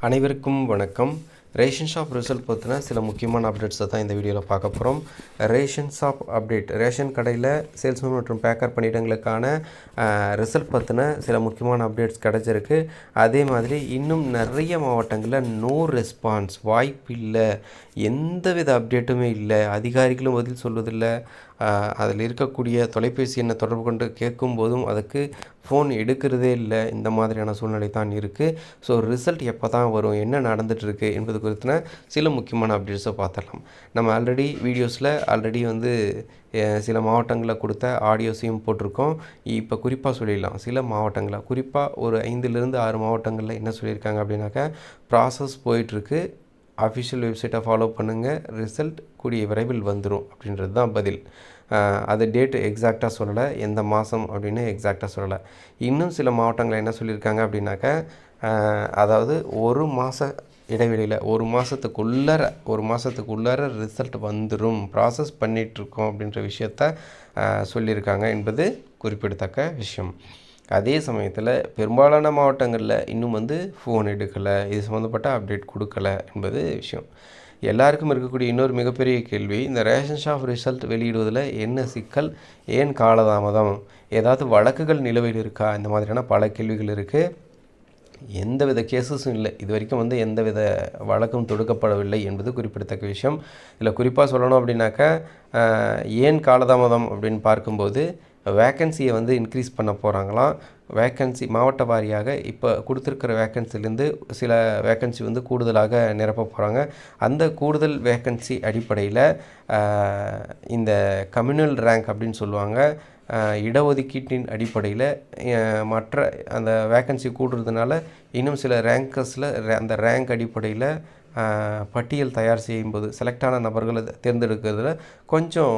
அனைவருக்கும் வணக்கம். Ration shop result பற்றின சில முக்கியமான அப்டேட்ஸை தான் இந்த வீடியோவில் பார்க்க போகிறோம். ரேஷன் ஷாப் அப்டேட், ரேஷன் கடையில் சேல்ஸ்மேன் மற்றும் பேக்கர் பணியிடங்களுக்கான ரிசல்ட் பற்றின சில முக்கியமான அப்டேட்ஸ் கிடச்சிருக்கு. அதே மாதிரி இன்னும் நிறைய மாவட்டங்களில் நோ ரெஸ்பான்ஸ், வாய்ப்பு இல்லை, எந்தவித அப்டேட்டுமே இல்லை, அதிகாரிகளும் பதில் சொல்வதில்லை. அதில் இருக்கக்கூடிய தொலைபேசி எண்ணை தொடர்பு கொண்டு கேட்கும்போதும் அதுக்கு ஃபோன் எடுக்கிறதே இல்லை. இந்த மாதிரியான சூழ்நிலை தான் இருக்குது. ஸோ ரிசல்ட் எப்போ தான் வரும், என்ன நடந்துகிட்ருக்கு என்பது குறித்தின சில முக்கியமான அப்டேட்ஸை பார்த்துடலாம். நம்ம ஆல்ரெடி சில மாவட்டங்களில் கொடுத்த ஆடியோஸையும் போட்டிருக்கோம். இப்போ குறிப்பாக சொல்லிடலாம், சில மாவட்டங்களில் குறிப்பாக ஒரு 5லிருந்து 6 மாவட்டங்களில் என்ன சொல்லியிருக்காங்க அப்படின்னாக்கா, ப்ராசஸ் போயிட்டுருக்கு, அஃபிஷியல் வெப்சைட்டை ஃபாலோ பண்ணுங்கள், ரிசல்ட் கூடிய விரைவில் வந்துடும் அப்படின்றது தான் பதில். அது டேட்டு எக்ஸாக்டாக சொல்லலை, எந்த மாதம் அப்படின்னு எக்ஸாக்டாக சொல்லலை. இன்னும் சில மாவட்டங்களில் என்ன சொல்லியிருக்காங்க அப்படின்னாக்கா, அதாவது ஒரு மாத இடைவெளியில் ஒரு மாதத்துக்குள்ளார ரிசல்ட் வந்துடும், ப்ராசஸ் பண்ணிகிட்ருக்கோம் அப்படின்ற விஷயத்த சொல்லியிருக்காங்க என்பது குறிப்பிடத்தக்க விஷயம். அதே சமயத்தில் பெரும்பாலான மாவட்டங்களில் இன்னும் ஃபோன் எடுக்கலை, இது சம்மந்தப்பட்ட அப்டேட் கொடுக்கலை என்பது விஷயம். எல்லாருக்கும் இருக்கக்கூடிய இன்னொரு மிகப்பெரிய கேள்வி, இந்த ரேஷன் ஷாப் ரிசல்ட் வெளியிடுவதில் என்ன சிக்கல், ஏன் காலதாமதம், ஏதாவது வழக்குகள் நிலுவையில் இருக்கா, இந்த மாதிரியான பல கேள்விகள் இருக்குது. எந்தவித கேஸஸும் இல்லை, இது வரைக்கும் எந்தவித வழக்கும் தொடுக்கப்படவில்லை என்பது குறிப்பிடத்தக்க விஷயம். இதில் குறிப்பாக சொல்லணும் அப்படின்னாக்கா, ஏன் காலதாமதம் அப்படின்னு பார்க்கும்போது, வேக்கன்சியை இன்க்ரீஸ் பண்ண போகிறாங்களாம். வேக்கன்சி மாவட்ட வாரியாக இப்போ கொடுத்துருக்கிற வேக்கன்சிலேருந்து சில வேக்கன்சி கூடுதலாக நிரப்ப போகிறாங்க. அந்த கூடுதல் வேக்கன்சி அடிப்படையில் இந்த கம்யூனல் ரேங்க் அப்படின்னு சொல்லுவாங்க, இடஒதுக்கீட்டின் அடிப்படையில் மற்ற அந்த வேக்கன்சி கூடுறதுனால இன்னும் சில ரேங்கர்ஸில் அந்த ரேங்க் அடிப்படையில் பட்டியல் தயார் செய்யும்போது செலக்டான நபர்களை தேர்ந்தெடுக்கிறதுல கொஞ்சம்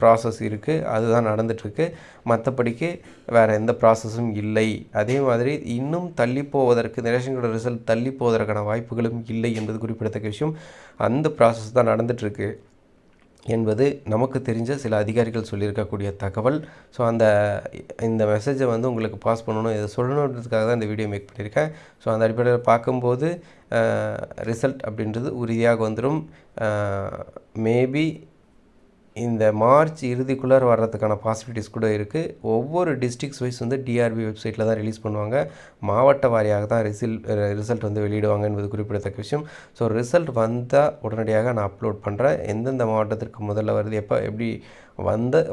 ப்ராசஸ் இருக்குது, அதுதான் நடந்துகிட்ருக்கு. மற்றபடிக்கு வேறு எந்த ப்ராசஸும் இல்லை. அதே மாதிரி இன்னும் தள்ளி போவதற்கு, ரேஷன் கார்டு ரிசல்ட் தள்ளி போவதற்கான வாய்ப்புகளும் இல்லை என்பது குறிப்பிடத்தக்க விஷயம். அந்த ப்ராசஸ் தான் நடந்துகிட்ருக்கு என்பது நமக்கு தெரிஞ்ச சில அதிகாரிகள் சொல்லியிருக்கக்கூடிய தகவல். ஸோ இந்த மெசேஜை உங்களுக்கு பாஸ் பண்ணணும், இதை சொல்லணுன்றதுக்காக தான் இந்த வீடியோ மேக் பண்ணியிருக்கேன். ஸோ அந்த அடிப்படையில் பார்க்கும்போது ரிசல்ட் அப்படின்றது உறுதியாக வந்துடும். மேபி இந்த மார்ச் இறுதிக்குள்ளார வர்றதுக்கான பாசிபிலிட்டிஸ் கூட இருக்குது. ஒவ்வொரு டிஸ்ட்ரிக்ஸ் வைஸ் டிஆர்பி வெப்சைட்டில் தான் ரிலீஸ் பண்ணுவாங்க, மாவட்ட வாரியாக தான் ரிசல்ட் வெளியிடுவாங்க என்பது குறிப்பிடத்தக்க விஷயம். ஸோ ரிசல்ட் வந்தால் உடனடியாக நான் அப்லோட் பண்ணுறேன். எந்தெந்த மாவட்டத்திற்கு முதல்ல வருது, எப்படி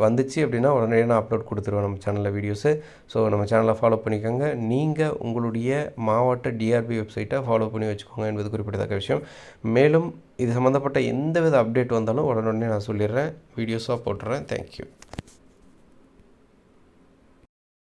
வந்துச்சு அப்படின்னா உடனடியாக நான் அப்லோட் கொடுத்துருவேன் நம்ம சேனலில் வீடியோஸு. ஸோ நம்ம சேனலை ஃபாலோ பண்ணிக்கோங்க. நீங்கள் உங்களுடைய மாவட்ட டிஆர்பி வெப்சைட்டை ஃபாலோ பண்ணி வச்சுக்கோங்க என்பது குறிப்பிடத்தக்க விஷயம். மேலும் இது சம்மந்தப்பட்ட எந்தவித அப்டேட் வந்தாலும் உடனே நான் சொல்லிடுறேன், வீடியோஸாக போட்டுறேன். தேங்க்யூ.